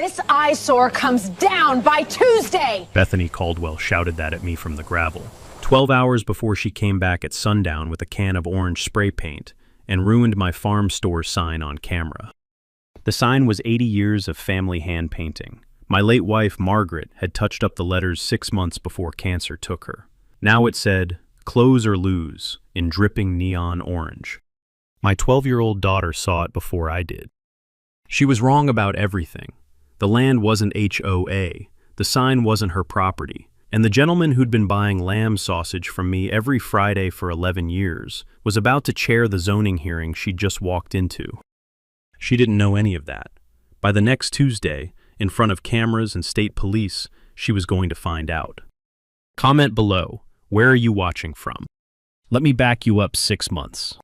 this eyesore comes down by Tuesday. Bethany Caldwell shouted that at me from the gravel. 12 hours before she came back at sundown with a can of orange spray paint and ruined my farm store sign on camera. The sign was 80 years of family hand painting. My late wife, Margaret, had touched up the letters 6 months before cancer took her. Now it said, "Close or lose," in dripping neon orange. My 12-year-old daughter saw it before I did. She was wrong about everything. The land wasn't HOA, the sign wasn't her property, and the gentleman who'd been buying lamb sausage from me every Friday for 11 years was about to chair the zoning hearing she'd just walked into. She didn't know any of that. By the next Tuesday, in front of cameras and state police, she was going to find out. Comment below, where are you watching from? Let me back you up 6 months.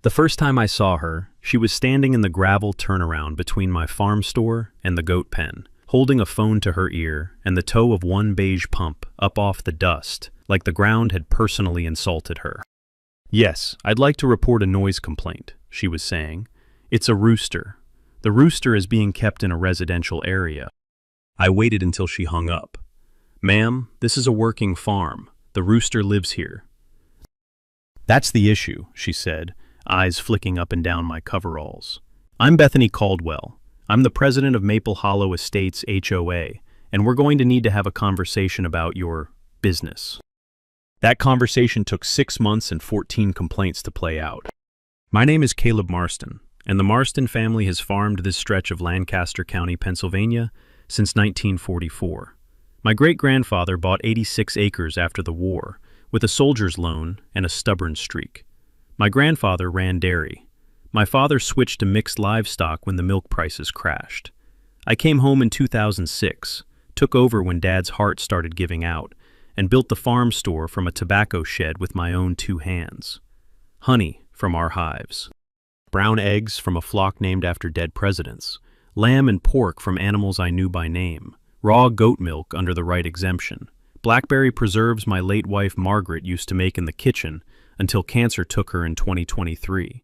The first time I saw her, she was standing in the gravel turnaround between my farm store and the goat pen, holding a phone to her ear and the toe of one beige pump up off the dust, like the ground had personally insulted her. "Yes, I'd like to report a noise complaint," she was saying. "It's a rooster. The rooster is being kept in a residential area." I waited until she hung up. "Ma'am, this is a working farm. The rooster lives here." "That's the issue," she said, eyes flicking up and down my coveralls. "I'm Bethany Caldwell. I'm the president of Maple Hollow Estates HOA, and we're going to need to have a conversation about your business." That conversation took 6 months and 14 complaints to play out. My name is Caleb Marston, and the Marston family has farmed this stretch of Lancaster County, Pennsylvania, since 1944. My great-grandfather bought 86 acres after the war, with a soldier's loan and a stubborn streak. My grandfather ran dairy. My father switched to mixed livestock when the milk prices crashed. I came home in 2006, took over when Dad's heart started giving out, and built the farm store from a tobacco shed with my own 2 hands. Honey from our hives. Brown eggs from a flock named after dead presidents. Lamb and pork from animals I knew by name. Raw goat milk under the right exemption. Blackberry preserves my late wife Margaret used to make in the kitchen until cancer took her in 2023.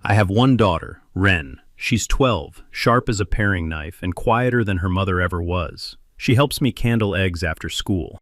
I have one daughter, Wren. She's 12, sharp as a paring knife and quieter than her mother ever was. She helps me candle eggs after school.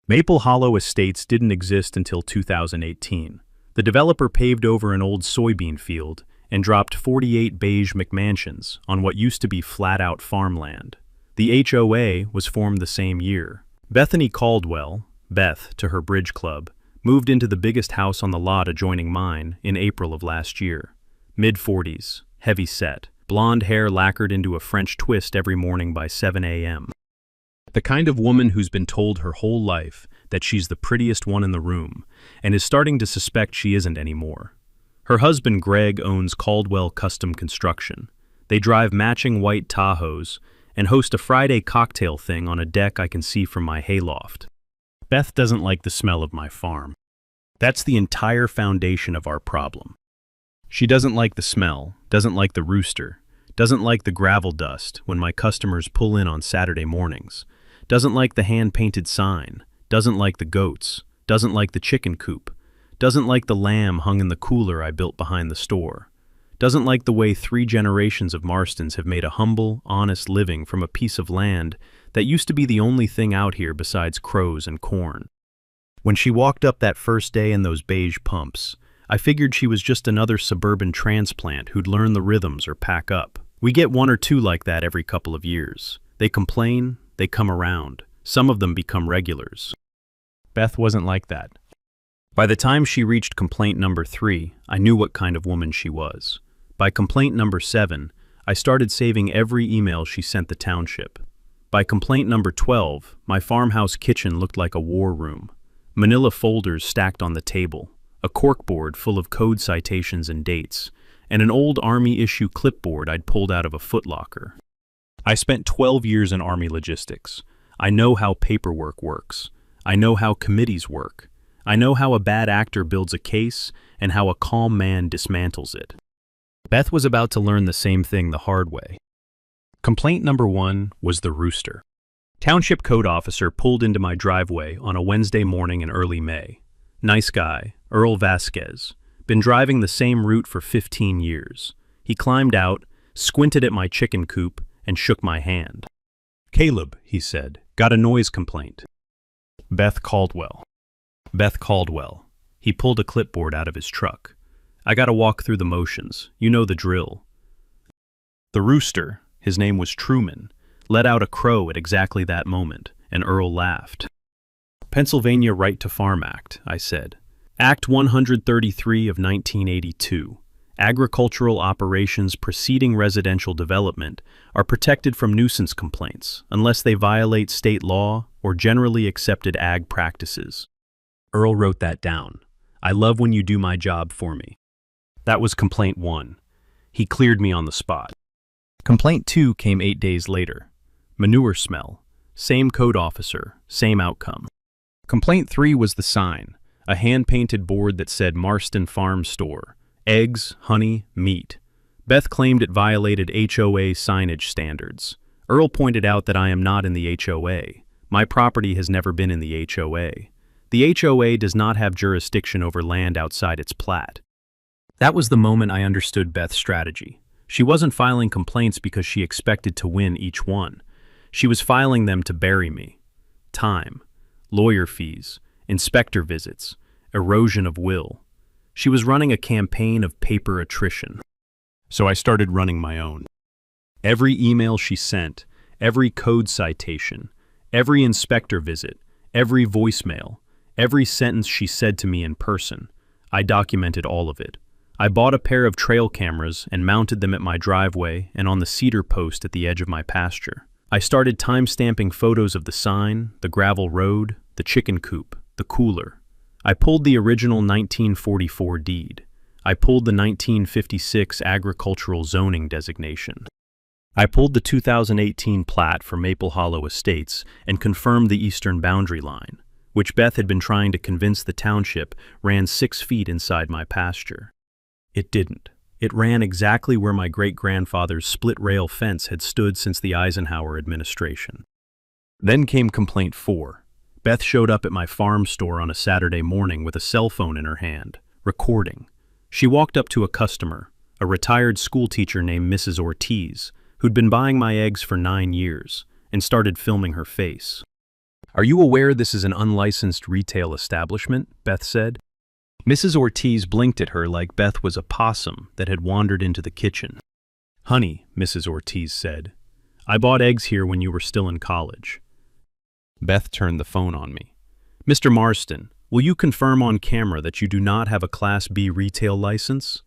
Maple Hollow Estates didn't exist until 2018. The developer paved over an old soybean field and dropped 48 beige McMansions on what used to be flat-out farmland. The HOA was formed the same year. Bethany Caldwell, Beth to her bridge club, moved into the biggest house on the lot adjoining mine in April of last year. Mid-40s, heavy set, blonde hair lacquered into a French twist every morning by 7 a.m. The kind of woman who's been told her whole life that she's the prettiest one in the room and is starting to suspect she isn't anymore. Her husband Greg owns Caldwell Custom Construction. They drive matching white Tahoes and host a Friday cocktail thing on a deck I can see from my hayloft. Beth doesn't like the smell of my farm. That's the entire foundation of our problem. She doesn't like the smell, doesn't like the rooster, doesn't like the gravel dust when my customers pull in on Saturday mornings, doesn't like the hand-painted sign, doesn't like the goats, doesn't like the chicken coop, doesn't like the lamb hung in the cooler I built behind the store, doesn't like the way 3 generations of Marstons have made a humble, honest living from a piece of land that used to be the only thing out here besides crows and corn. When she walked up that first day in those beige pumps, I figured she was just another suburban transplant who'd learn the rhythms or pack up. We get 1 or 2 like that every couple of years. They complain, they come around. Some of them become regulars. Beth wasn't like that. By the time she reached complaint number 3, I knew what kind of woman she was. By complaint number 7, I started saving every email she sent the township. By complaint number 12, my farmhouse kitchen looked like a war room. Manila folders stacked on the table, a corkboard full of code citations and dates, and an old Army issue clipboard I'd pulled out of a footlocker. I spent 12 years in Army logistics. I know how paperwork works. I know how committees work. I know how a bad actor builds a case and how a calm man dismantles it. Beth was about to learn the same thing the hard way. Complaint number 1 was the rooster. Township code officer pulled into my driveway on a Wednesday morning in early May. Nice guy, Earl Vasquez. Been driving the same route for 15 years. He climbed out, squinted at my chicken coop, and shook my hand. "Caleb," he said, "got a noise complaint." Beth Caldwell. Beth Caldwell. He pulled a clipboard out of his truck. "I gotta walk through the motions. You know the drill." The rooster, his name was Truman, let out a crow at exactly that moment, and Earl laughed. "Pennsylvania Right to Farm Act," I said. "Act 133 of 1982. Agricultural operations preceding residential development are protected from nuisance complaints unless they violate state law or generally accepted ag practices." Earl wrote that down. "I love when you do my job for me." That was complaint 1. He cleared me on the spot. Complaint 2 came 8 days later. Manure smell. Same code officer, same outcome. Complaint 3 was the sign, a hand-painted board that said Marston Farm Store, eggs, honey, meat. Beth claimed it violated HOA signage standards. Earl pointed out that I am not in the HOA. My property has never been in the HOA. The HOA does not have jurisdiction over land outside its plat. That was the moment I understood Beth's strategy. She wasn't filing complaints because she expected to win each one. She was filing them to bury me. Time, lawyer fees, inspector visits, erosion of will. She was running a campaign of paper attrition. So I started running my own. Every email she sent, every code citation, every inspector visit, every voicemail, every sentence she said to me in person, I documented all of it. I bought a pair of trail cameras and mounted them at my driveway and on the cedar post at the edge of my pasture. I started time-stamping photos of the sign, the gravel road, the chicken coop, the cooler. I pulled the original 1944 deed. I pulled the 1956 agricultural zoning designation. I pulled the 2018 plat for Maple Hollow Estates and confirmed the eastern boundary line, which Beth had been trying to convince the township ran 6 feet inside my pasture. It didn't. It ran exactly where my great-grandfather's split-rail fence had stood since the Eisenhower administration. Then came complaint 4. Beth showed up at my farm store on a Saturday morning with a cell phone in her hand, recording. She walked up to a customer, a retired schoolteacher named Mrs. Ortiz, who'd been buying my eggs for 9 years, and started filming her face. "Are you aware this is an unlicensed retail establishment?" Beth said. Mrs. Ortiz blinked at her like Beth was a possum that had wandered into the kitchen. "Honey," Mrs. Ortiz said, "I bought eggs here when you were still in college." Beth turned the phone on me. "Mr. Marston, will you confirm on camera that you do not have a Class B retail license?"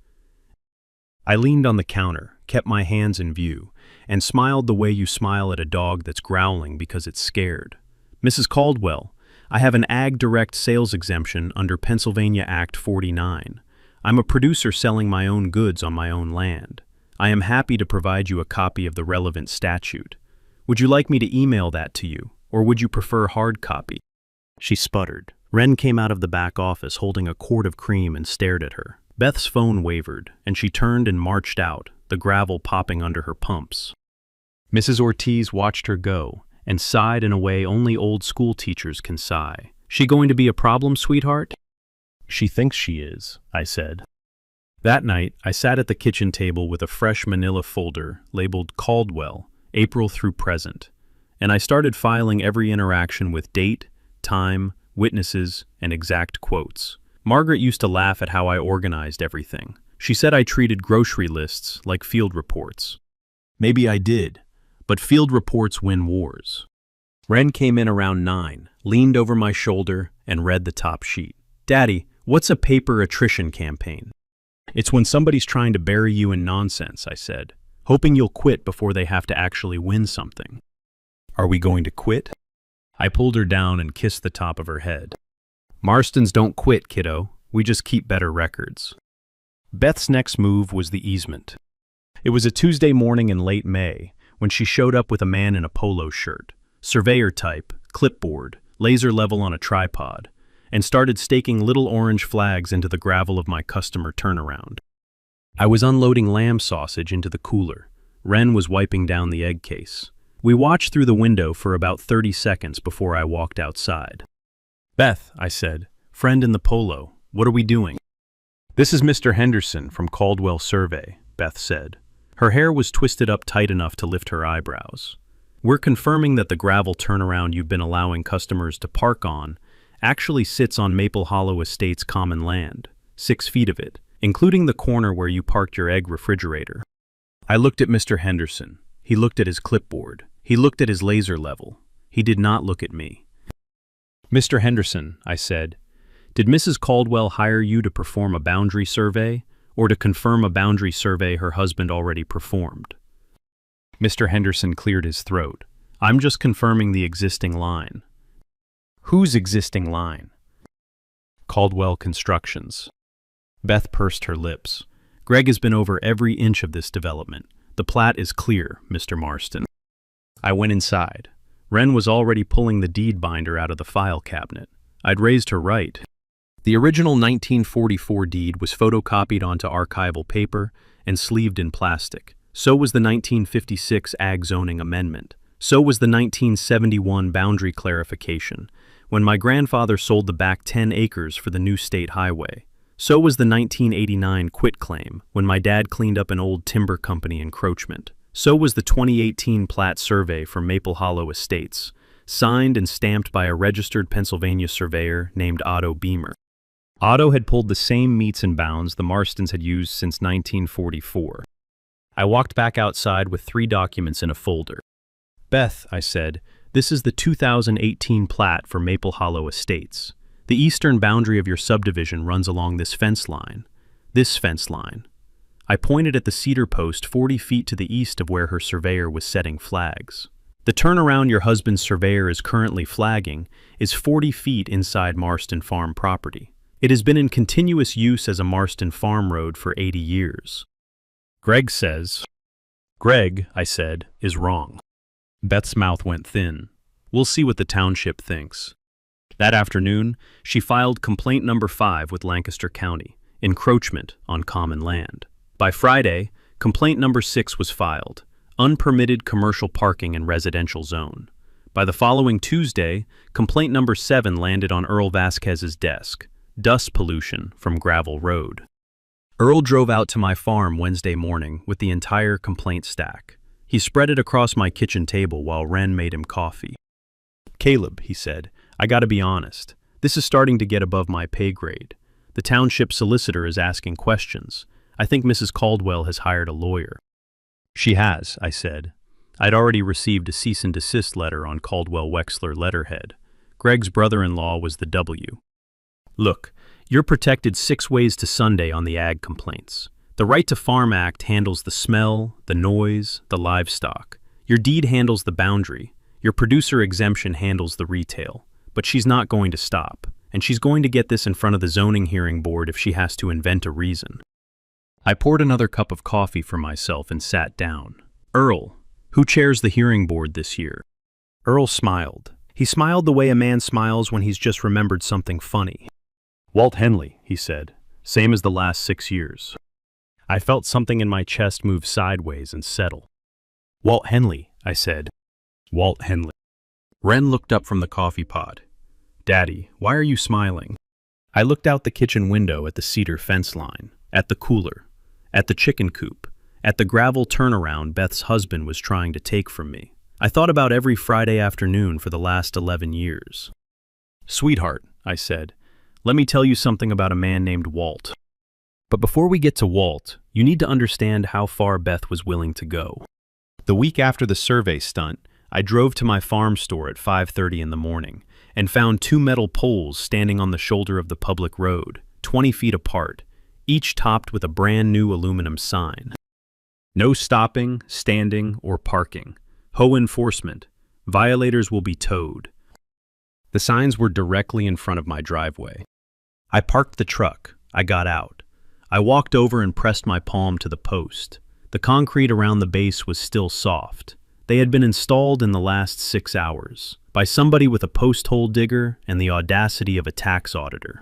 I leaned on the counter, kept my hands in view, and smiled the way you smile at a dog that's growling because it's scared. "Mrs. Caldwell, I have an Ag Direct Sales Exemption under Pennsylvania Act 49. I'm a producer selling my own goods on my own land. I am happy to provide you a copy of the relevant statute. Would you like me to email that to you, or would you prefer hard copy?" She sputtered. Wren came out of the back office holding a quart of cream and stared at her. Beth's phone wavered, and she turned and marched out, the gravel popping under her pumps. Mrs. Ortiz watched her go, and sighed in a way only old school teachers can sigh. "She going to be a problem, sweetheart?" "She thinks she is," I said. That night, I sat at the kitchen table with a fresh manila folder labeled Caldwell, April through present, and I started filing every interaction with date, time, witnesses, and exact quotes. Margaret used to laugh at how I organized everything. She said I treated grocery lists like field reports. Maybe I did. But field reports win wars. Wren came in around 9, leaned over my shoulder, and read the top sheet. "Daddy, what's a paper attrition campaign?" "It's when somebody's trying to bury you in nonsense," I said, hoping you'll quit before they have to actually win something. "Are we going to quit?" I pulled her down and kissed the top of her head. "Marstons don't quit, kiddo. We just keep better records." Beth's next move was the easement. It was a Tuesday morning in late May, when she showed up with a man in a polo shirt, surveyor type, clipboard, laser level on a tripod, and started staking little orange flags into the gravel of my customer turnaround. I was unloading lamb sausage into the cooler. Wren was wiping down the egg case. We watched through the window for about 30 seconds before I walked outside. "Beth," I said, "friend in the polo, what are we doing?" "This is Mr. Henderson from Caldwell Survey," Beth said. Her hair was twisted up tight enough to lift her eyebrows. "We're confirming that the gravel turnaround you've been allowing customers to park on actually sits on Maple Hollow Estate's common land, 6 feet of it, including the corner where you parked your egg refrigerator." I looked at Mr. Henderson. He looked at his clipboard. He looked at his laser level. He did not look at me. "Mr. Henderson," I said, "did Mrs. Caldwell hire you to perform a boundary survey, or to confirm a boundary survey her husband already performed?" Mr. Henderson cleared his throat. "I'm just confirming the existing line." "Whose existing line?" "Caldwell Constructions." Beth pursed her lips. "Greg has been over every inch of this development. The plat is clear, Mr. Marston." I went inside. Wren was already pulling the deed binder out of the file cabinet. I'd raised her right. The original 1944 deed was photocopied onto archival paper and sleeved in plastic. So was the 1956 Ag Zoning Amendment. So was the 1971 boundary clarification, when my grandfather sold the back 10 acres for the new state highway. So was the 1989 quitclaim, when my dad cleaned up an old timber company encroachment. So was the 2018 plat survey for Maple Hollow Estates, signed and stamped by a registered Pennsylvania surveyor named Otto Beamer. Otto had pulled the same meets and bounds the Marstons had used since 1944. I walked back outside with 3 documents in a folder. "Beth," I said, "this is the 2018 plat for Maple Hollow Estates. The eastern boundary of your subdivision runs along this fence line. This fence line." I pointed at the cedar post 40 feet to the east of where her surveyor was setting flags. "The turnaround your husband's surveyor is currently flagging is 40 feet inside Marston Farm property. It has been in continuous use as a Marston Farm road for 80 years. Greg says—" "Greg," I said, "is wrong." Beth's mouth went thin. "We'll see what the township thinks." That afternoon, she filed complaint number 5 with Lancaster County, encroachment on common land. By Friday, complaint number 6 was filed, unpermitted commercial parking in residential zone. By the following Tuesday, complaint number 7 landed on Earl Vasquez's desk, dust pollution from gravel road. Earl drove out to my farm Wednesday morning with the entire complaint stack. He spread it across my kitchen table while Wren made him coffee. "Caleb," he said, "I gotta be honest. This is starting to get above my pay grade. The township solicitor is asking questions. I think Mrs. Caldwell has hired a lawyer." "She has," I said. I'd already received a cease and desist letter on Caldwell-Wexler letterhead. Greg's brother-in-law was the W. "Look, you're protected 6 ways to Sunday on the ag complaints. The Right to Farm Act handles the smell, the noise, the livestock. Your deed handles the boundary. Your producer exemption handles the retail. But she's not going to stop, and she's going to get this in front of the zoning hearing board if she has to invent a reason." I poured another cup of coffee for myself and sat down. "Earl, who chairs the hearing board this year?" Earl smiled. He smiled the way a man smiles when he's just remembered something funny. "Walt Henley," he said, "same as the last 6 years." I felt something in my chest move sideways and settle. "Walt Henley," I said. "Walt Henley." Wren looked up from the coffee pot. "Daddy, why are you smiling?" I looked out the kitchen window at the cedar fence line, at the cooler, at the chicken coop, at the gravel turnaround Beth's husband was trying to take from me. I thought about every Friday afternoon for the last 11 years. "Sweetheart," I said, "let me tell you something about a man named Walt. But before we get to Walt, you need to understand how far Beth was willing to go." The week after the survey stunt, I drove to my farm store at 5:30 in the morning and found 2 metal poles standing on the shoulder of the public road, 20 feet apart, each topped with a brand new aluminum sign. "No stopping, standing, or parking. HOA enforcement. Violators will be towed." The signs were directly in front of my driveway. I parked the truck. I got out. I walked over and pressed my palm to the post. The concrete around the base was still soft. They had been installed in the last 6 hours by somebody with a post hole digger and the audacity of a tax auditor.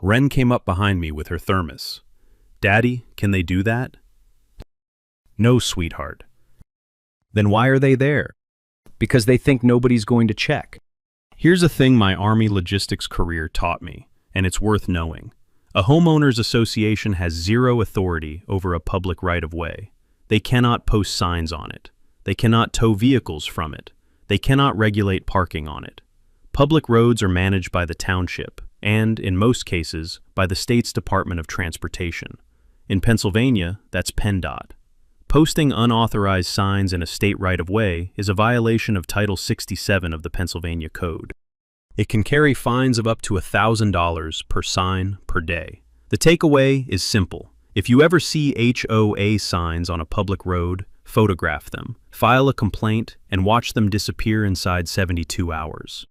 Wren came up behind me with her thermos. "Daddy, can they do that?" "No, sweetheart." "Then why are they there?" "Because they think nobody's going to check." Here's a thing my Army logistics career taught me, and it's worth knowing. A homeowners association has 0 authority over a public right-of-way. They cannot post signs on it. They cannot tow vehicles from it. They cannot regulate parking on it. Public roads are managed by the township and, in most cases, by the state's Department of Transportation. In Pennsylvania, that's PennDOT. Posting unauthorized signs in a state right-of-way is a violation of Title 67 of the Pennsylvania Code. It can carry fines of up to $1,000 per sign per day. The takeaway is simple. If you ever see HOA signs on a public road, photograph them, file a complaint, and watch them disappear inside 72 hours.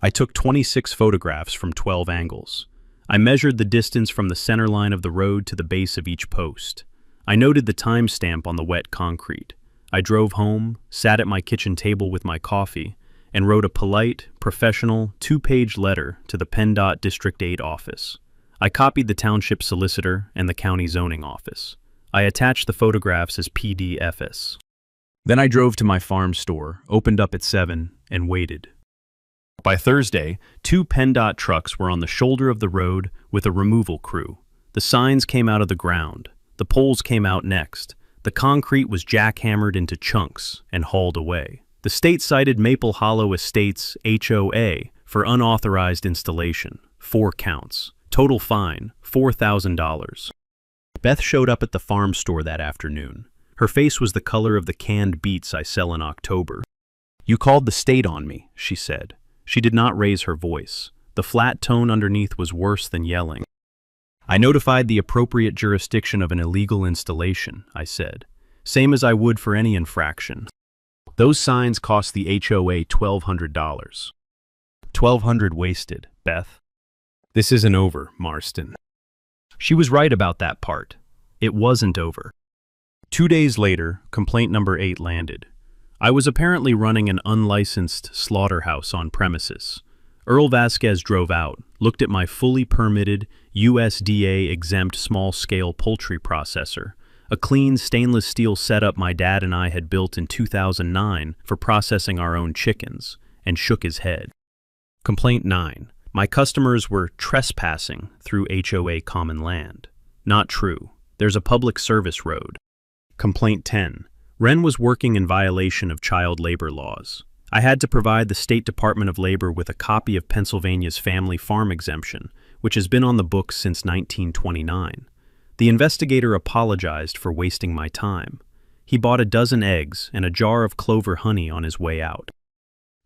I took 26 photographs from 12 angles. I measured the distance from the center line of the road to the base of each post. I noted the timestamp on the wet concrete. I drove home, sat at my kitchen table with my coffee, and wrote a polite, professional, 2-page letter to the PennDOT District 8 office. I copied the township solicitor and the county zoning office. I attached the photographs as PDFs. Then I drove to my farm store, opened up at 7, and waited. By Thursday, 2 PennDOT trucks were on the shoulder of the road with a removal crew. The signs came out of the ground. The poles came out next. The concrete was jackhammered into chunks and hauled away. The state cited Maple Hollow Estates HOA for unauthorized installation, 4 counts. Total fine, $4,000. Beth showed up at the farm store that afternoon. Her face was the color of the canned beets I sell in October. "You called the state on me," she said. She did not raise her voice. The flat tone underneath was worse than yelling. "I notified the appropriate jurisdiction of an illegal installation," I said. "Same as I would for any infraction. Those signs cost the HOA $1,200. $1,200 wasted, Beth. This isn't over, Marston." She was right about that part. It wasn't over. 2 days later, complaint number 8 landed. I was apparently running an unlicensed slaughterhouse on premises. Earl Vasquez drove out, looked at my fully permitted, USDA-exempt small-scale poultry processor, a clean stainless steel setup my dad and I had built in 2009 for processing our own chickens, and shook his head. Complaint 9. My customers were trespassing through HOA common land. Not true. There's a public service road. Complaint 10. Wren was working in violation of child labor laws. I had to provide the State Department of Labor with a copy of Pennsylvania's family farm exemption, which has been on the books since 1929. The investigator apologized for wasting my time. He bought a dozen eggs and a jar of clover honey on his way out.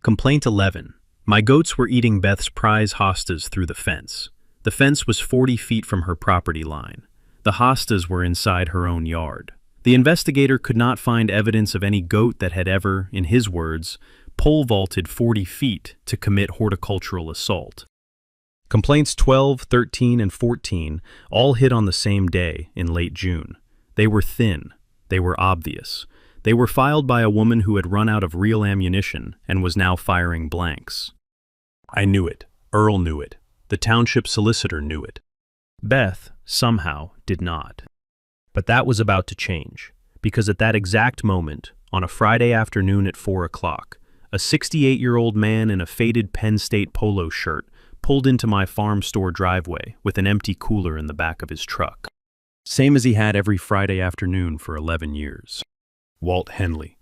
Complaint 11. My goats were eating Beth's prize hostas through the fence. The fence was 40 feet from her property line. The hostas were inside her own yard. The investigator could not find evidence of any goat that had ever, in his words, pole vaulted 40 feet to commit horticultural assault. Complaints 12, 13, and 14 all hit on the same day in late June. They were thin. They were obvious. They were filed by a woman who had run out of real ammunition and was now firing blanks. I knew it. Earl knew it. The township solicitor knew it. Beth, somehow, did not. But that was about to change, because at that exact moment, on a Friday afternoon at 4 o'clock, a 68-year-old man in a faded Penn State polo shirt pulled into my farm store driveway with an empty cooler in the back of his truck. Same as he had every Friday afternoon for 11 years. Walt Henley.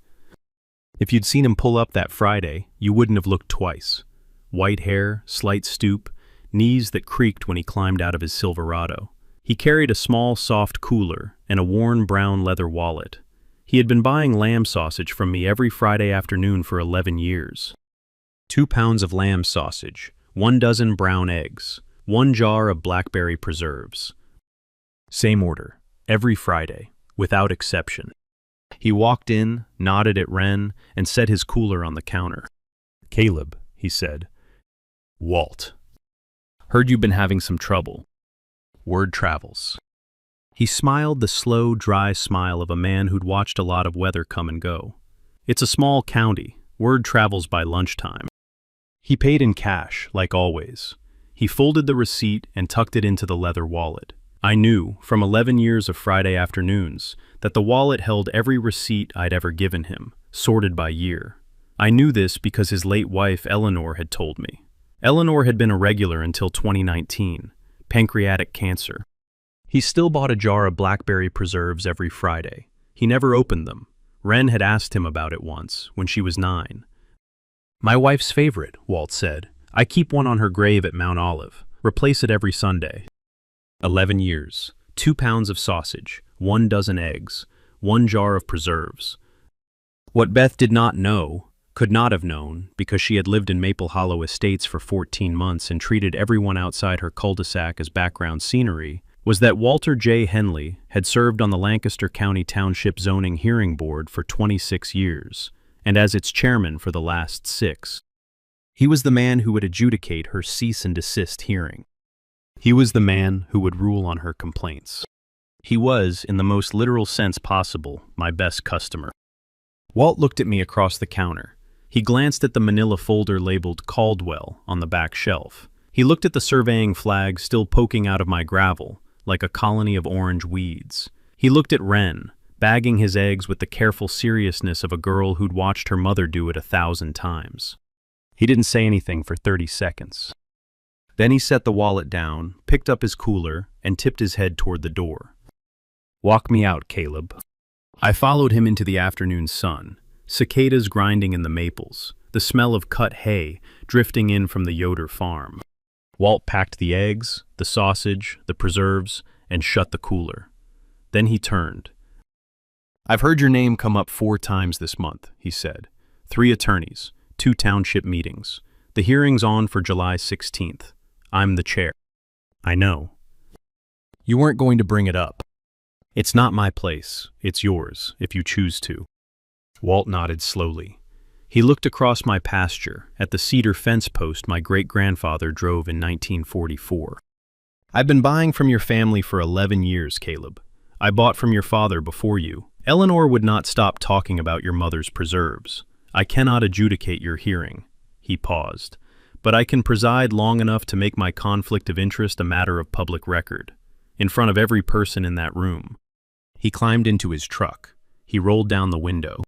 If you'd seen him pull up that Friday, you wouldn't have looked twice. White hair, slight stoop, knees that creaked when he climbed out of his Silverado. He carried a small, soft cooler and a worn brown leather wallet. He had been buying lamb sausage from me every Friday afternoon for 11 years. 2 pounds of lamb sausage, 1 dozen brown eggs, 1 jar of blackberry preserves. Same order, every Friday, without exception. He walked in, nodded at Wren, and set his cooler on the counter. "Caleb," he said. "Walt. Heard you've been having some trouble. Word travels." He smiled the slow, dry smile of a man who'd watched a lot of weather come and go. "It's a small county. Word travels by lunchtime." He paid in cash, like always. He folded the receipt and tucked it into the leather wallet. I knew, from 11 years of Friday afternoons, that the wallet held every receipt I'd ever given him, sorted by year. I knew this because his late wife, Eleanor, had told me. Eleanor had been a regular until 2019, pancreatic cancer. He still bought a jar of blackberry preserves every Friday. He never opened them. Wren had asked him about it once, when she was 9. "My wife's favorite," Walt said. "I keep one on her grave at Mount Olive. Replace it every Sunday." 11 years, 2 pounds of sausage, 1 dozen eggs, 1 jar of preserves. What Beth did not know, could not have known, because she had lived in Maple Hollow Estates for 14 months and treated everyone outside her cul-de-sac as background scenery, was that Walter J. Henley had served on the Lancaster County Township Zoning Hearing Board for 26 years, and as its chairman for the last 6. He was the man who would adjudicate her cease and desist hearing. He was the man who would rule on her complaints. He was, in the most literal sense possible, my best customer. Walt looked at me across the counter. He glanced at the manila folder labeled Caldwell on the back shelf. He looked at the surveying flag still poking out of my gravel, like a colony of orange weeds. He looked at Wren, bagging his eggs with the careful seriousness of a girl who'd watched her mother do it 1,000 times. He didn't say anything for 30 seconds. Then he set the wallet down, picked up his cooler, and tipped his head toward the door. "Walk me out, Caleb." I followed him into the afternoon sun, cicadas grinding in the maples, the smell of cut hay drifting in from the Yoder farm. Walt packed the eggs, the sausage, the preserves, and shut the cooler. Then he turned. "I've heard your name come up 4 times this month," he said. 3 attorneys, 2 township meetings. The hearing's on for July 16th. I'm the chair. "I know. You weren't going to bring it up." "It's not my place. It's yours, if you choose to." Walt nodded slowly. He looked across my pasture at the cedar fence post my great-grandfather drove in 1944. "I've been buying from your family for 11 years, Caleb. I bought from your father before you. Eleanor would not stop talking about your mother's preserves. I cannot adjudicate your hearing." He paused. "But I can preside long enough to make my conflict of interest a matter of public record, in front of every person in that room." He climbed into his truck. He rolled down the window.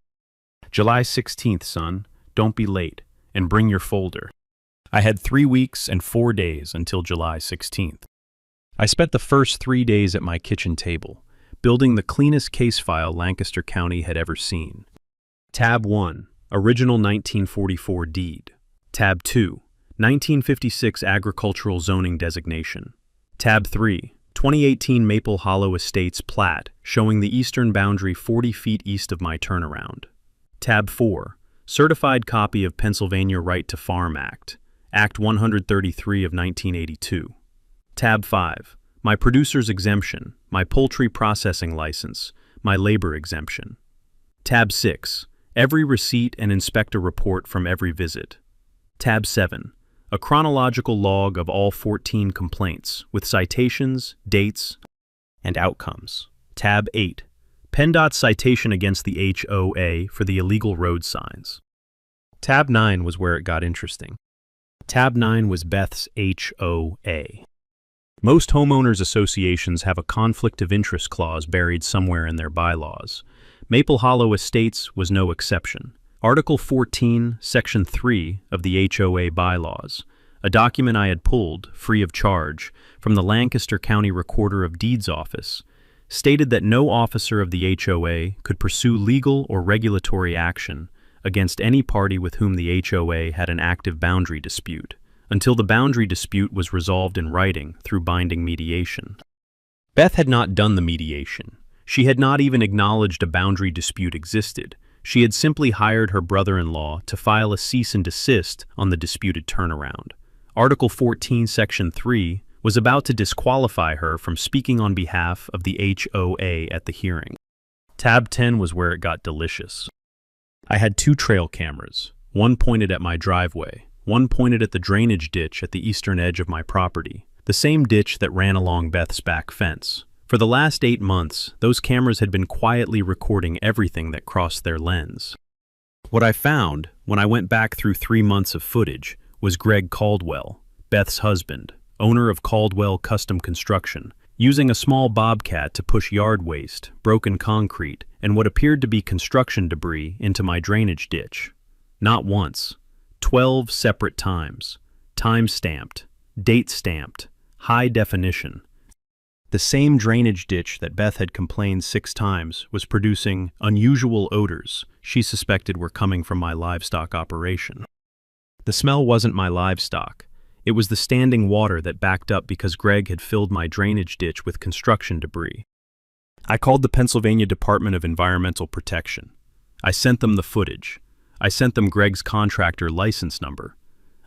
"July 16th, son. Don't be late. And bring your folder." I had 3 weeks and 4 days until July 16th. I spent the first 3 days at my kitchen table, building the cleanest case file Lancaster County had ever seen. Tab 1, Original 1944 Deed. Tab 2, 1956 Agricultural Zoning Designation. Tab 3, 2018 Maple Hollow Estates Plat, showing the eastern boundary 40 feet east of my turnaround. Tab 4, Certified Copy of Pennsylvania Right to Farm Act, Act 133 of 1982. Tab 5, my producer's exemption, my poultry processing license, my labor exemption. Tab 6, every receipt and inspector report from every visit. Tab 7, a chronological log of all 14 complaints, with citations, dates, and outcomes. Tab 8, PennDOT citation against the HOA for the illegal road signs. Tab 9 was where it got interesting. Tab 9 was Beth's HOA. Most homeowners associations have a conflict of interest clause buried somewhere in their bylaws. Maple Hollow Estates was no exception. Article 14, Section 3 of the HOA bylaws, a document I had pulled, free of charge, from the Lancaster County Recorder of Deeds office, stated that no officer of the HOA could pursue legal or regulatory action against any party with whom the HOA had an active boundary dispute, until the boundary dispute was resolved in writing through binding mediation. Beth had not done the mediation. She had not even acknowledged a boundary dispute existed. She had simply hired her brother-in-law to file a cease and desist on the disputed turnaround. Article 14, Section 3 was about to disqualify her from speaking on behalf of the HOA at the hearing. Tab 10 was where it got delicious. I had 2 trail cameras, one pointed at my driveway, one pointed at the drainage ditch at the eastern edge of my property, the same ditch that ran along Beth's back fence. For the last 8 months, those cameras had been quietly recording everything that crossed their lens. What I found, when I went back through 3 months of footage, was Greg Caldwell, Beth's husband, owner of Caldwell Custom Construction, using a small bobcat to push yard waste, broken concrete, and what appeared to be construction debris into my drainage ditch. Not once, 12 separate times, time-stamped, date-stamped, high definition. The same drainage ditch that Beth had complained 6 times was producing unusual odors she suspected were coming from my livestock operation. The smell wasn't my livestock. It was the standing water that backed up because Greg had filled my drainage ditch with construction debris. I called the Pennsylvania Department of Environmental Protection. I sent them the footage. I sent them Greg's contractor license number.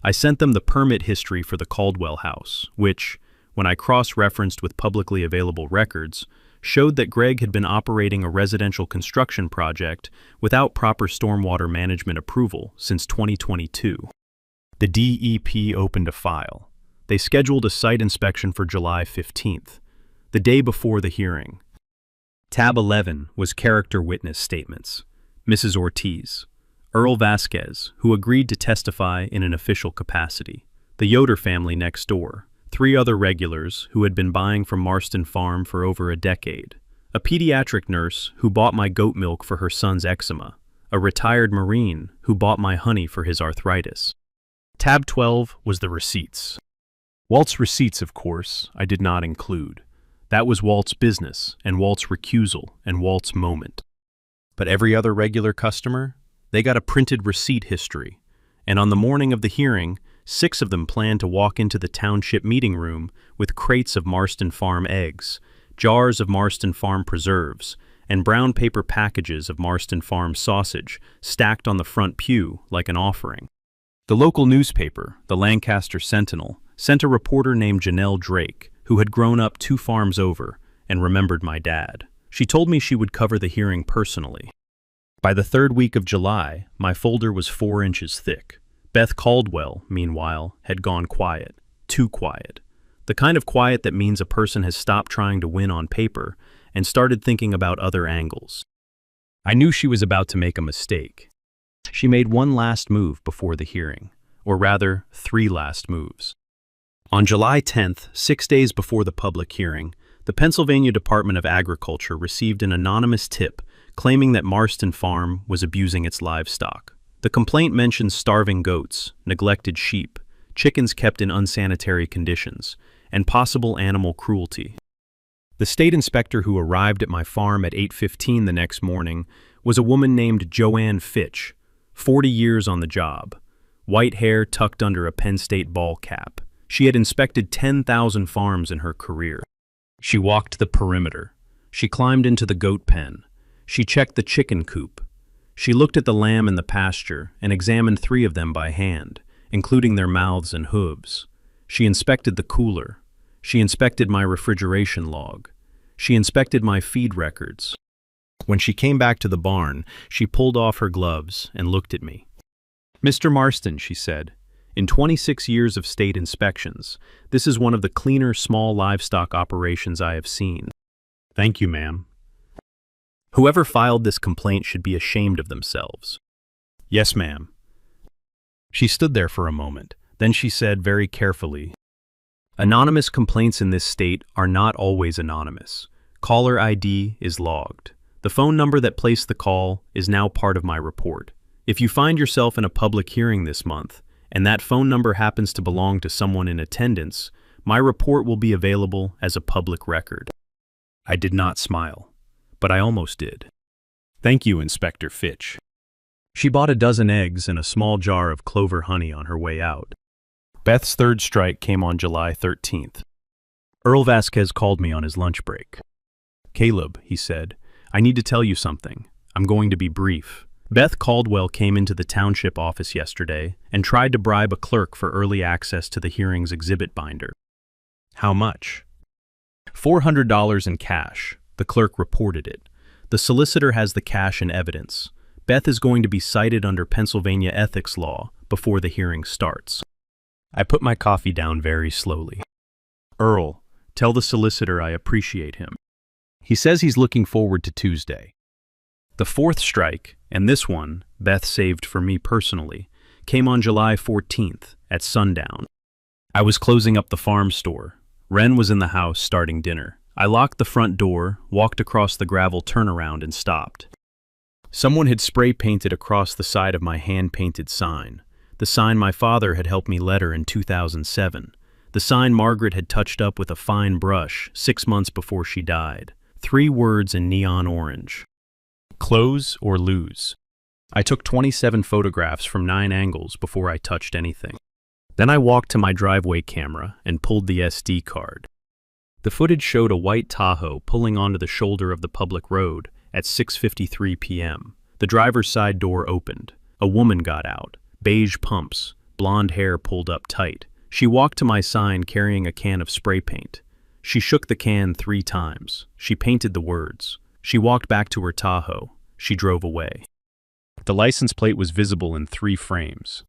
I sent them the permit history for the Caldwell house, which, when I cross-referenced with publicly available records, showed that Greg had been operating a residential construction project without proper stormwater management approval since 2022. The DEP opened a file. They scheduled a site inspection for July 15th, the day before the hearing. Tab 11 was character witness statements. Mrs. Ortiz, Earl Vasquez, who agreed to testify in an official capacity, the Yoder family next door, 3 other regulars who had been buying from Marston Farm for over a decade, a pediatric nurse who bought my goat milk for her son's eczema, a retired Marine who bought my honey for his arthritis. Tab 12 was the receipts. Walt's receipts, of course, I did not include. That was Walt's business and Walt's recusal and Walt's moment. But every other regular customer, they got a printed receipt history, and on the morning of the hearing, 6 of them planned to walk into the township meeting room with crates of Marston Farm eggs, jars of Marston Farm preserves, and brown paper packages of Marston Farm sausage stacked on the front pew like an offering. The local newspaper, the Lancaster Sentinel, sent a reporter named Janelle Drake, who had grown up 2 farms over and remembered my dad. She told me she would cover the hearing personally. By the 3rd week of July, my folder was 4 inches thick. Beth Caldwell, meanwhile, had gone quiet, too quiet. The kind of quiet that means a person has stopped trying to win on paper and started thinking about other angles. I knew she was about to make a mistake. She made one last move before the hearing, or rather, 3 last moves. On July 10th, 6 days before the public hearing, the Pennsylvania Department of Agriculture received an anonymous tip claiming that Marston Farm was abusing its livestock. The complaint mentions starving goats, neglected sheep, chickens kept in unsanitary conditions, and possible animal cruelty. The state inspector who arrived at my farm at 8:15 the next morning was a woman named Joanne Fitch, 40 years on the job, white hair tucked under a Penn State ball cap. She had inspected 10,000 farms in her career. She walked the perimeter. She climbed into the goat pen. She checked the chicken coop. She looked at the lamb in the pasture and examined 3 of them by hand, including their mouths and hooves. She inspected the cooler. She inspected my refrigeration log. She inspected my feed records. When she came back to the barn, she pulled off her gloves and looked at me. "Mr. Marston," she said, "in 26 years of state inspections, this is one of the cleaner small livestock operations I have seen." "Thank you, ma'am." "Whoever filed this complaint should be ashamed of themselves." "Yes, ma'am." She stood there for a moment. Then she said very carefully, "Anonymous complaints in this state are not always anonymous. Caller ID is logged. The phone number that placed the call is now part of my report. If you find yourself in a public hearing this month, and that phone number happens to belong to someone in attendance, my report will be available as a public record." I did not smile, but I almost did. "Thank you, Inspector Fitch." She bought a dozen eggs and a small jar of clover honey on her way out. Beth's 3rd strike came on July 13th. Earl Vasquez called me on his lunch break. "Caleb," he said, "I need to tell you something. I'm going to be brief. Beth Caldwell came into the township office yesterday and tried to bribe a clerk for early access to the hearing's exhibit binder." "How much?" $400 in cash. The clerk reported it. The solicitor has the cash and evidence. Beth is going to be cited under Pennsylvania ethics law before the hearing starts. I put my coffee down very slowly. "Earl, tell the solicitor I appreciate him. He says he's looking forward to Tuesday." The 4th strike, and this one, Beth saved for me personally, came on July 14th at sundown. I was closing up the farm store. Ren was in the house starting dinner. I locked the front door, walked across the gravel turnaround, and stopped. Someone had spray painted across the side of my hand-painted sign, the sign my father had helped me letter in 2007, The sign Margaret had touched up with a fine brush 6 months before she died. 3 words in neon orange. Close or lose. I took 27 photographs from 9 angles before I touched anything. Then I walked to my driveway camera and pulled the SD card. The footage showed a white Tahoe pulling onto the shoulder of the public road at 6:53 p.m. The driver's side door opened. A woman got out. Beige pumps, blonde hair pulled up tight. She walked to my sign carrying a can of spray paint. She shook the can 3 times. She painted the words. She walked back to her Tahoe. She drove away. The license plate was visible in 3 frames.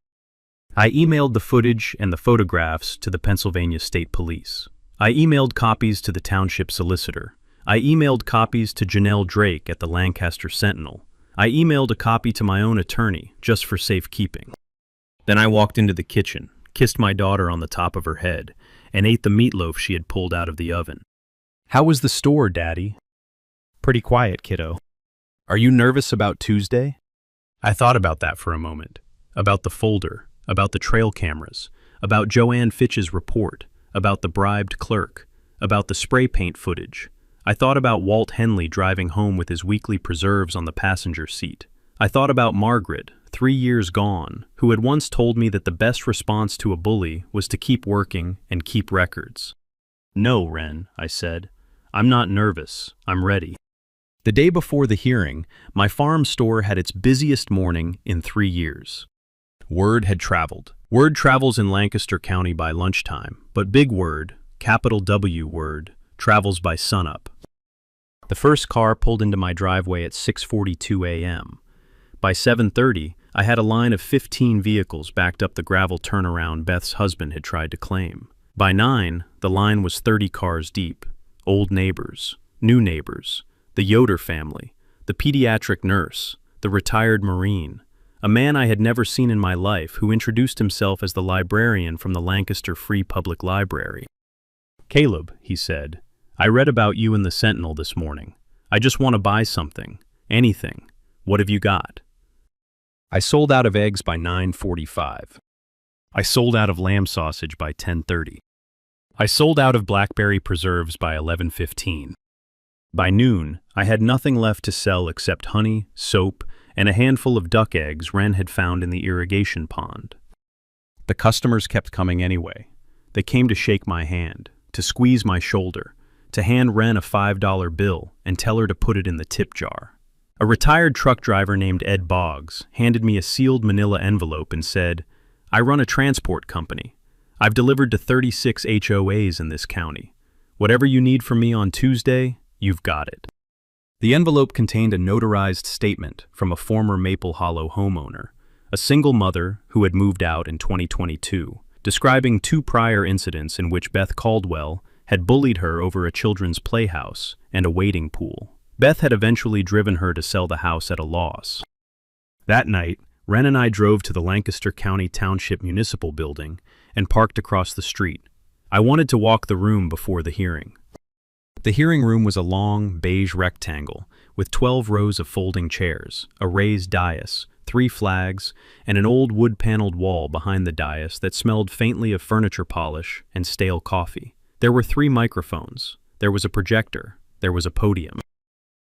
I emailed the footage and the photographs to the Pennsylvania State Police. I emailed copies to the township solicitor. I emailed copies to Janelle Drake at the Lancaster Sentinel. I emailed a copy to my own attorney, just for safekeeping. Then I walked into the kitchen, kissed my daughter on the top of her head, and ate the meatloaf she had pulled out of the oven. "How was the store, Daddy?" "Pretty quiet, kiddo." "Are you nervous about Tuesday?" I thought about that for a moment. About the folder, about the trail cameras, about Joanne Fitch's report, about the bribed clerk, about the spray paint footage. I thought about Walt Henley driving home with his weekly preserves on the passenger seat. I thought about Margaret, 3 years gone, who had once told me that the best response to a bully was to keep working and keep records. "No, Ren," I said. "I'm not nervous. I'm ready." The day before the hearing, my farm store had its busiest morning in 3 years. Word had traveled. Word travels in Lancaster County by lunchtime, but big word, capital W word, travels by sunup. The first car pulled into my driveway at 6:42 a.m. By 7:30, I had a line of 15 vehicles backed up the gravel turnaround Beth's husband had tried to claim. By 9, the line was 30 cars deep. Old neighbors, new neighbors, the Yoder family, the pediatric nurse, the retired Marine, a man I had never seen in my life who introduced himself as the librarian from the Lancaster Free Public Library. "Caleb," he said, "I read about you in the Sentinel this morning. I just want to buy something. Anything. What have you got?" I sold out of eggs by 9:45. I sold out of lamb sausage by 10:30. I sold out of blackberry preserves by 11:15. By noon, I had nothing left to sell except honey, soap, and a handful of duck eggs Wren had found in the irrigation pond. The customers kept coming anyway. They came to shake my hand, to squeeze my shoulder, to hand Wren a $5 bill and tell her to put it in the tip jar. A retired truck driver named Ed Boggs handed me a sealed manila envelope and said, "I run a transport company. I've delivered to 36 HOAs in this county. Whatever you need from me on Tuesday, you've got it." The envelope contained a notarized statement from a former Maple Hollow homeowner, a single mother who had moved out in 2022, describing 2 prior incidents in which Beth Caldwell had bullied her over a children's playhouse and a wading pool. Beth had eventually driven her to sell the house at a loss. That night, Wren and I drove to the Lancaster County Township Municipal Building and parked across the street. I wanted to walk the room before the hearing. The hearing room was a long, beige rectangle with 12 rows of folding chairs, a raised dais, 3 flags, and an old wood-paneled wall behind the dais that smelled faintly of furniture polish and stale coffee. There were 3 microphones. There was a projector. There was a podium.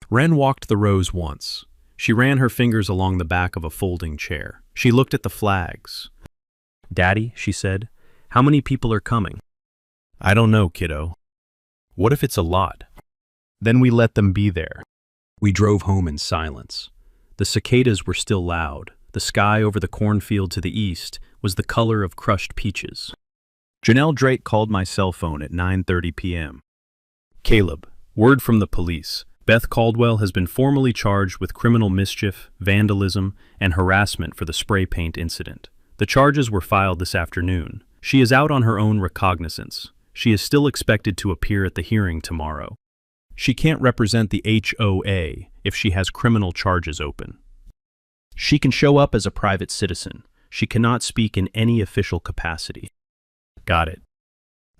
Wren walked the rows once. She ran her fingers along the back of a folding chair. She looked at the flags. "Daddy," she said, "how many people are coming?" "I don't know, kiddo." "What if it's a lot?" Then we let them be there. We drove home in silence. The cicadas were still loud. The sky over the cornfield to the east was the color of crushed peaches. Janelle Drake called my cell phone at 9:30 p.m. "Caleb, word from the police. Beth Caldwell has been formally charged with criminal mischief, vandalism, and harassment for the spray paint incident. The charges were filed this afternoon. She is out on her own recognizance. She is still expected to appear at the hearing tomorrow. She can't represent the HOA if she has criminal charges open. She can show up as a private citizen. She cannot speak in any official capacity." Got it.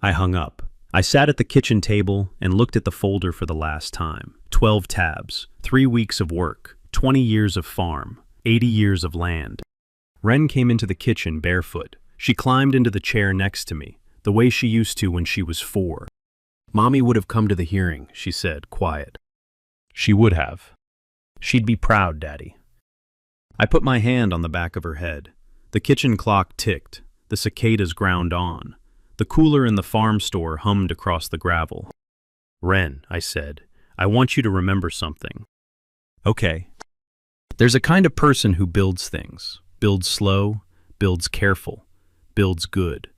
I hung up. I sat at the kitchen table and looked at the folder for the last time. 12 tabs, 3 weeks of work, 20 years of farm, 80 years of land. Wren came into the kitchen barefoot. She climbed into the chair next to me. the way she used to when she was 4. Mommy would have come to the hearing, she said, quiet. She would have. She'd be proud, Daddy. I put my hand on the back of her head. The kitchen clock ticked. The cicadas ground on. The cooler in the farm store hummed across the gravel. Ren, I said, I want you to remember something. Okay. There's a kind of person who builds things. Builds slow, builds careful, builds good.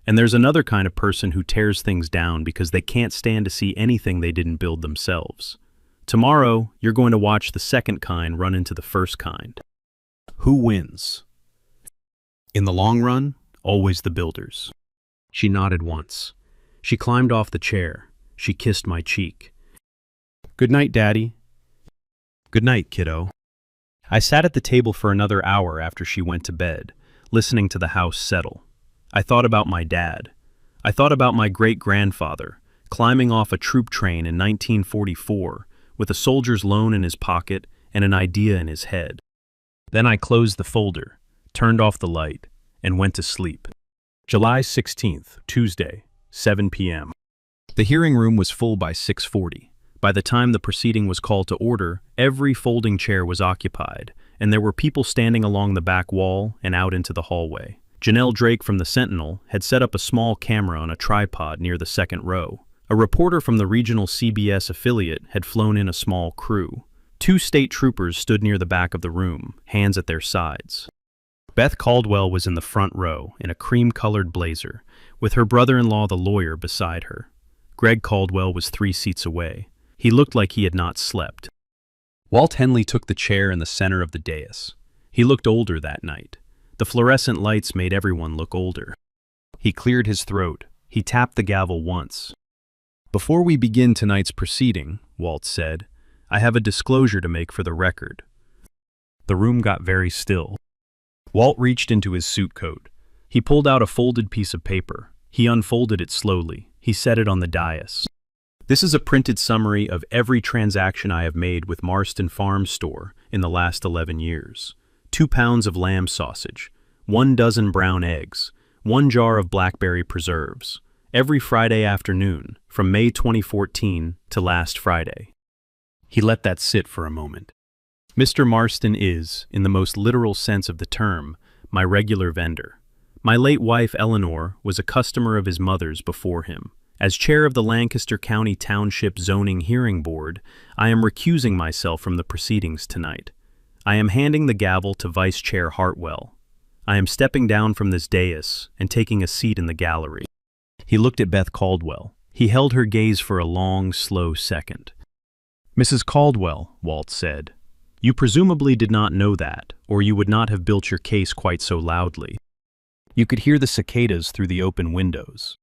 And there's another kind of person who tears things down because they can't stand to see anything they didn't build themselves. Tomorrow, you're going to watch the second kind run into the first kind. Who wins? In the long run, always the builders. She nodded once. She climbed off the chair. She kissed my cheek. Good night, Daddy. Good night, kiddo. I sat at the table for another hour after she went to bed, listening to the house settle. I thought about my dad. I thought about my great-grandfather, climbing off a troop train in 1944, with a soldier's loan in his pocket and an idea in his head. Then I closed the folder, turned off the light, and went to sleep. July 16th, Tuesday, 7 p.m. The hearing room was full by 6:40. By the time the proceeding was called to order, every folding chair was occupied, and there were people standing along the back wall and out into the hallway. Janelle Drake from the Sentinel had set up a small camera on a tripod near the second row. A reporter from the regional CBS affiliate had flown in a small crew. 2 state troopers stood near the back of the room, hands at their sides. Beth Caldwell was in the front row, in a cream-colored blazer, with her brother-in-law, the lawyer, beside her. Greg Caldwell was 3 seats away. He looked like he had not slept. Walt Henley took the chair in the center of the dais. He looked older that night. The fluorescent lights made everyone look older. He cleared his throat. He tapped the gavel once. Before we begin tonight's proceeding, Walt said, I have a disclosure to make for the record. The room got very still. Walt reached into his suit coat. He pulled out a folded piece of paper. He unfolded it slowly. He set it on the dais. This is a printed summary of every transaction I have made with Marston Farm Store in the last 11 years. 2 pounds of lamb sausage, 1 dozen brown eggs, 1 jar of blackberry preserves, every Friday afternoon from May 2014 to last Friday. He let that sit for a moment. Mr. Marston is, in the most literal sense of the term, my regular vendor. My late wife, Eleanor, was a customer of his mother's before him. As chair of the Lancaster County Township Zoning Hearing Board, I am recusing myself from the proceedings tonight. I am handing the gavel to Vice Chair Hartwell. I am stepping down from this dais and taking a seat in the gallery. He looked at Beth Caldwell. He held her gaze for a long, slow second. Mrs. Caldwell, Walt said, you presumably did not know that, or you would not have built your case quite so loudly. You could hear the cicadas through the open windows.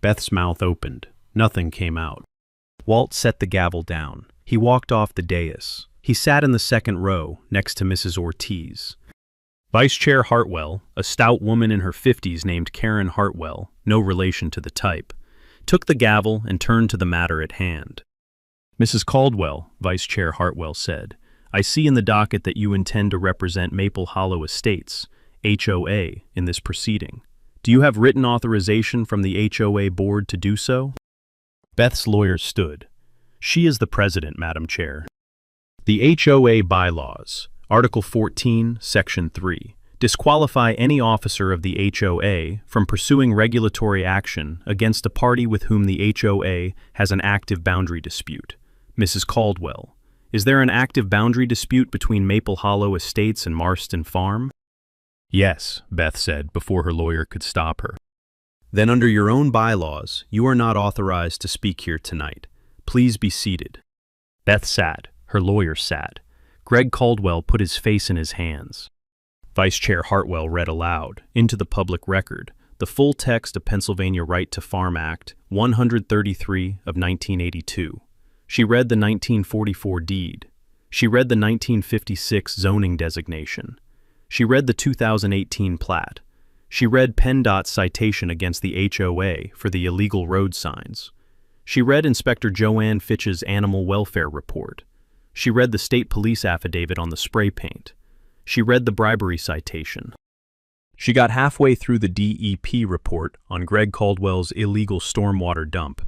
Beth's mouth opened. Nothing came out. Walt set the gavel down. He walked off the dais. He sat in the second row, next to Mrs. Ortiz. Vice Chair Hartwell, a stout woman in her 50s named Karen Hartwell, no relation to the type, took the gavel and turned to the matter at hand. Mrs. Caldwell, Vice Chair Hartwell said, I see in the docket that you intend to represent Maple Hollow Estates, HOA, in this proceeding. Do you have written authorization from the HOA board to do so? Beth's lawyer stood. She is the president, Madam Chair. The HOA bylaws, Article 14, Section 3, disqualify any officer of the HOA from pursuing regulatory action against a party with whom the HOA has an active boundary dispute. Mrs. Caldwell, is there an active boundary dispute between Maple Hollow Estates and Marston Farm? Yes, Beth said before her lawyer could stop her. Then under your own bylaws, you are not authorized to speak here tonight. Please be seated. Beth sat. Her lawyer sat. Greg Caldwell put his face in his hands. Vice Chair Hartwell read aloud, into the public record, the full text of Pennsylvania Right to Farm Act 133 of 1982. She read the 1944 deed. She read the 1956 zoning designation. She read the 2018 plat. She read PennDOT's citation against the HOA for the illegal road signs. She read Inspector Joanne Fitch's animal welfare report. She read the state police affidavit on the spray paint. She read the bribery citation. She got halfway through the DEP report on Greg Caldwell's illegal stormwater dump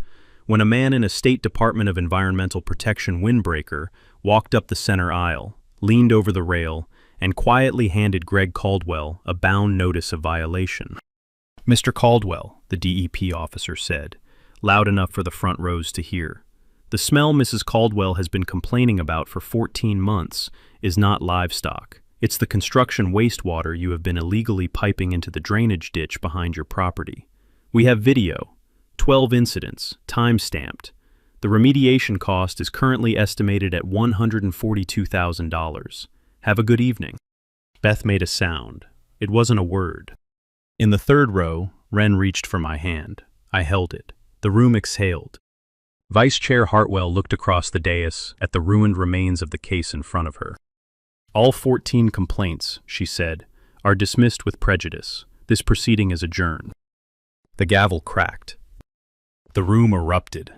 when a man in a State Department of Environmental Protection windbreaker walked up the center aisle, leaned over the rail, and quietly handed Greg Caldwell a bound notice of violation. "Mr. Caldwell," the DEP officer said, loud enough for the front rows to hear, "the smell Mrs. Caldwell has been complaining about for 14 months is not livestock. It's the construction wastewater you have been illegally piping into the drainage ditch behind your property. We have video, 12 incidents, time-stamped. The remediation cost is currently estimated at $142,000. Have a good evening." Beth made a sound. It wasn't a word. In the third row, Wren reached for my hand. I held it. The room exhaled. Vice Chair Hartwell looked across the dais at the ruined remains of the case in front of her. "All 14 complaints," she said, "are dismissed with prejudice. This proceeding is adjourned." The gavel cracked. The room erupted.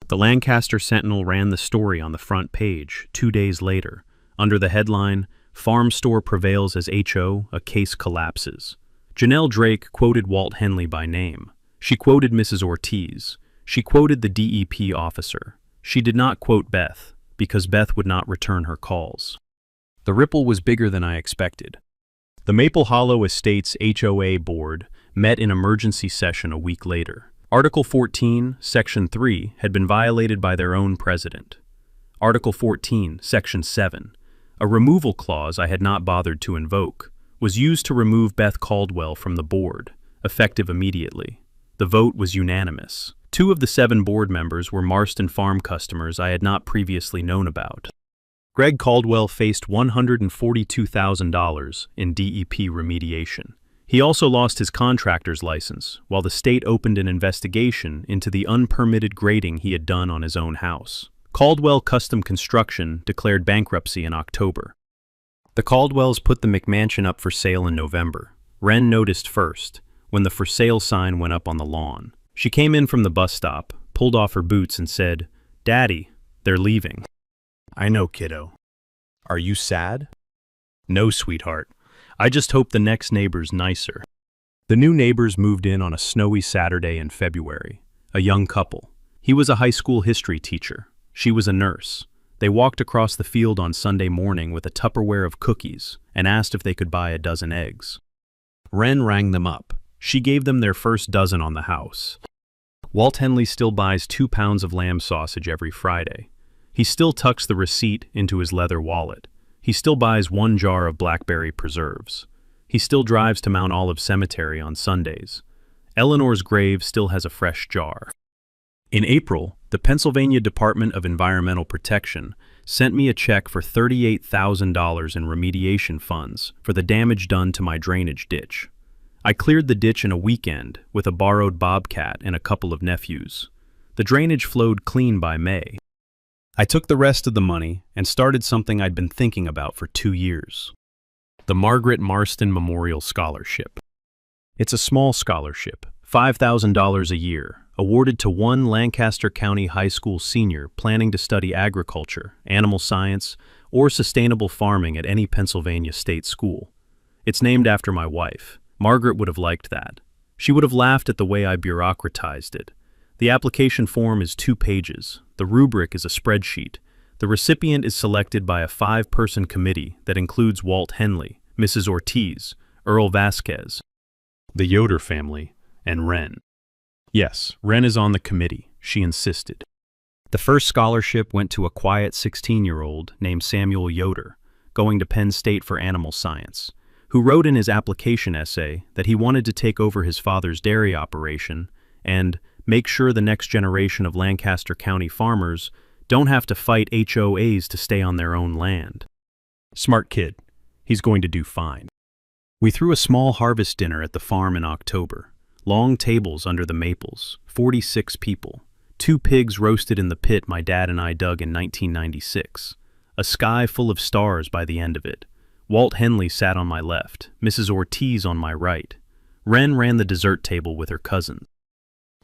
The Lancaster Sentinel ran the story on the front page 2 days later, under the headline, "Farm Store Prevails as HO, a Case Collapses." Janelle Drake quoted Walt Henley by name. She quoted Mrs. Ortiz. She quoted the DEP officer. She did not quote Beth, because Beth would not return her calls. The ripple was bigger than I expected. The Maple Hollow Estates HOA board met in emergency session a week later. Article 14, Section 3 had been violated by their own president. Article 14, Section 7, a removal clause I had not bothered to invoke, was used to remove Beth Caldwell from the board, effective immediately. The vote was unanimous. 2 of the 7 board members were Marston Farm customers I had not previously known about. Greg Caldwell faced $142,000 in DEP remediation. He also lost his contractor's license, while the state opened an investigation into the unpermitted grading he had done on his own house. Caldwell Custom Construction declared bankruptcy in October. The Caldwells put the McMansion up for sale in November. Wren noticed first, when the for sale sign went up on the lawn. She came in from the bus stop, pulled off her boots and said, "Daddy, they're leaving." "I know, kiddo. Are you sad?" "No, sweetheart. I just hope the next neighbor's nicer." The new neighbors moved in on a snowy Saturday in February, a young couple. He was a high school history teacher. She was a nurse. They walked across the field on Sunday morning with a Tupperware of cookies and asked if they could buy a dozen eggs. Wren rang them up. She gave them their first dozen on the house. Walt Henley still buys 2 pounds of lamb sausage every Friday. He still tucks the receipt into his leather wallet. He still buys 1 jar of blackberry preserves. He still drives to Mount Olive Cemetery on Sundays. Eleanor's grave still has a fresh jar. In April, the Pennsylvania Department of Environmental Protection sent me a check for $38,000 in remediation funds for the damage done to my drainage ditch. I cleared the ditch in a weekend with a borrowed bobcat and a couple of nephews. The drainage flowed clean by May. I took the rest of the money and started something I'd been thinking about for 2 years. The Margaret Marston Memorial Scholarship. It's a small scholarship, $5,000 a year, awarded to one Lancaster County High School senior planning to study agriculture, animal science, or sustainable farming at any Pennsylvania state school. It's named after my wife. Margaret would have liked that. She would have laughed at the way I bureaucratized it. The application form is 2 pages. The rubric is a spreadsheet. The recipient is selected by a 5-person committee that includes Walt Henley, Mrs. Ortiz, Earl Vasquez, the Yoder family, and Wren. Yes, Wren is on the committee, she insisted. The first scholarship went to a quiet 16-year-old named Samuel Yoder, going to Penn State for animal science, who wrote in his application essay that he wanted to take over his father's dairy operation and make sure the next generation of Lancaster County farmers don't have to fight HOAs to stay on their own land. Smart kid. He's going to do fine. We threw a small harvest dinner at the farm in October. Long tables under the maples, 46 people. 2 pigs roasted in the pit my dad and I dug in 1996. A sky full of stars by the end of it. Walt Henley sat on my left, Mrs. Ortiz on my right. Wren ran the dessert table with her cousin.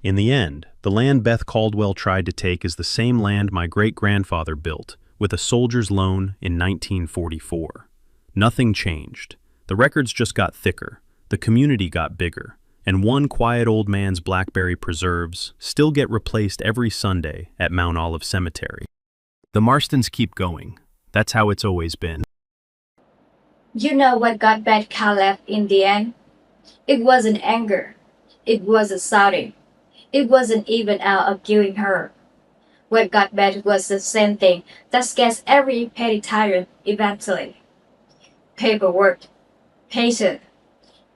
In the end, the land Beth Caldwell tried to take is the same land my great-grandfather built, with a soldier's loan in 1944. Nothing changed. The records just got thicker. the community got bigger, and one quiet old man's blackberry preserves still get replaced every Sunday at Mount Olive Cemetery. The Marstons keep going. That's how it's always been. You know what got bad Caleb in the end? It wasn't anger. It wasn't shouting. It wasn't even out arguing her. What got bad was the same thing that scares every petty tyrant eventually. Paperwork, patience,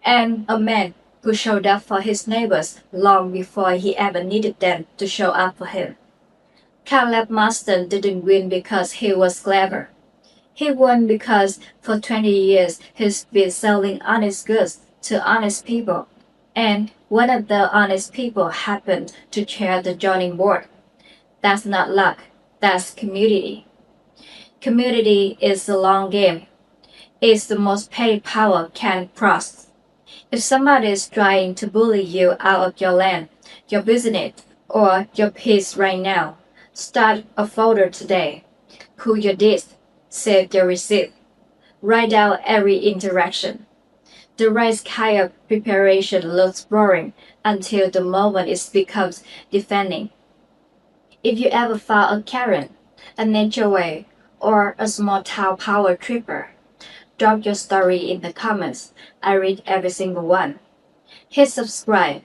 and a man who showed up for his neighbors long before he ever needed them to show up for him. Caleb Marston didn't win because he was clever. He won because for 20 years he's been selling honest goods to honest people, and one of the honest people happened to chair the zoning board. That's not luck, that's community. Community is the long game. It's the most petty power can cross. If somebody is trying to bully you out of your land, your business, or your peace right now, start a folder today. Pull your disc, save your receipt, write down every interaction. The right kind of preparation looks boring until the moment it becomes defending. If you ever found a Karen, a nature way, or a small town power tripper, drop your story in the comments. I read every single one. Hit subscribe.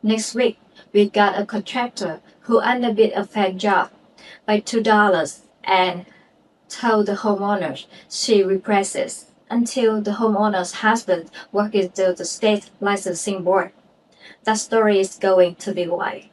Next week, we got a contractor who underbid a fake job by $2 and told the homeowners she represses until the homeowner's husband works through the state licensing board. That story is going to be wide.